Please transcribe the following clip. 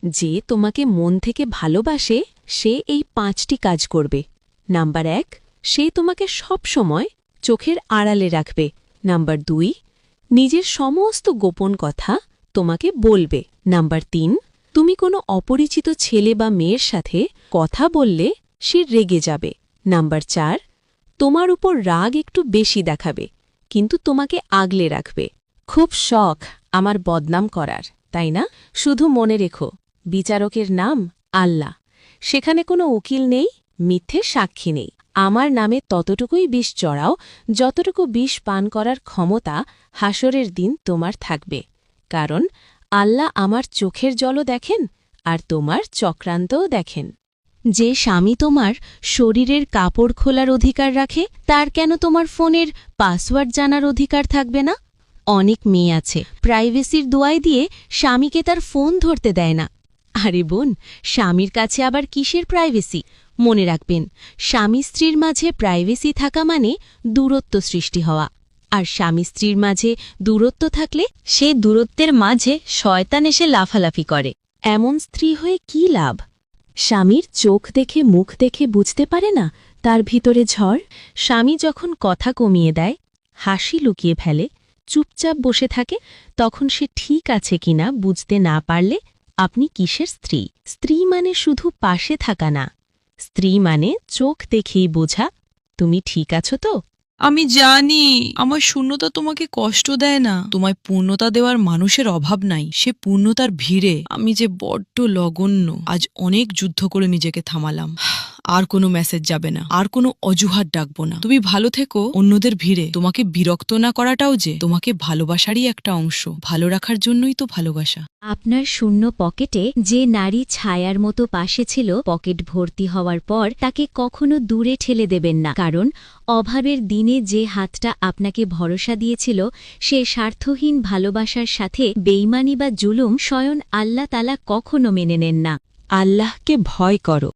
যে তোমাকে মন থেকে ভালোবাসে সে এই 5টি কাজ করবে। নাম্বার 1, সে তোমাকে সব সময় চোখের আড়ালে রাখবে। নাম্বার 2, নিজের সমস্ত গোপন কথা তোমাকে বলবে। নাম্বার 3, তুমি কোনো অপরিচিত ছেলে বা মেয়ের সাথে কথা বললে সে রেগে যাবে। নাম্বার 4, তোমার উপর রাগ একটু বেশি দেখাবে, কিন্তু তোমাকে আগলে রাখবে। খুব শখ আমার বদনাম করার, তাই না? শুধু মনে রেখো, বিচারকের নাম আল্লাহ। সেখানে কোনো উকিল নেই, মিথ্যে সাক্ষী নেই। আমার নামে ততটুকুই বিষ চড়াও যতটুকু বিষ পান করার ক্ষমতা হাসরের দিন তোমার থাকবে। কারণ আল্লাহ আমার চোখের জলও দেখেন আর তোমার চক্রান্তও দেখেন। যে স্বামী তোমার শরীরের কাপড় খোলার অধিকার রাখে, তার কেন তোমার ফোনের পাসওয়ার্ড জানার অধিকার থাকবে না? অনেক মেয়ে আছে প্রাইভেসির দোয়াই দিয়ে স্বামীকে তার ফোন ধরতে দেয় না। আরে বোন, স্বামীর কাছে আবার কিসের প্রাইভেসি? মনে রাখবেন, স্বামী স্ত্রীর মাঝে প্রাইভেসি থাকা মানে দূরত্ব সৃষ্টি হওয়া। আর স্বামী স্ত্রীর মাঝে দূরত্ব থাকলে সে দূরত্বের মাঝে শয়তান এসে লাফালাফি করে। এমন স্ত্রী হয়ে কি লাভ? স্বামীর চোখ দেখে মুখ দেখে বুঝতে পারে না তার ভিতরে ঝড়। স্বামী যখন কথা কমিয়ে দেয়, হাসি লুকিয়ে ফেলে, চুপচাপ বসে থাকে, তখন সে ঠিক আছে কিনা বুঝতে না পারলে আপনি কিসের স্ত্রী? স্ত্রী মানে শুধু পাশে থাকা না, স্ত্রী মানে চোখ দেখেই বোঝা তুমি ঠিক আছো তো। আমি জানি আমার শূন্যতা তোমাকে কষ্ট দেয় না। তোমায় পূর্ণতা দেওয়ার মানুষের অভাব নাই, সে পূর্ণতার ভিড়ে আমি যে বড্ড লগন্য। আজ অনেক যুদ্ধ করে নিজেকে থামালাম। আর কোনো মেসেজ যাবে না, আর কোনো অজুহাত ডাকবো না। তুমি ভালো থেকো অন্যদের ভিড়ে। তোমাকে বিরক্ত না করাটাও যে তোমাকে ভালোবাসারই একটা অংশ। ভালো রাখার জন্যই তো ভালোবাসা। আপনার শূন্য পকেটে যে নারী ছায়ার মতো পাশে ছিল, পকেট ভর্তি হওয়ার পর তাকে কখনো দূরে ঠেলে দেবেন না। কারণ অভাবের দিনে যে হাতটা আপনাকে ভরসা দিয়েছিল, সে স্বার্থহীন ভালোবাসার সাথে বেইমানি বা জুলুম স্বয়ং আল্লাহ তাআলা কখনো মেনে নেন না। আল্লাহকে ভয় করো,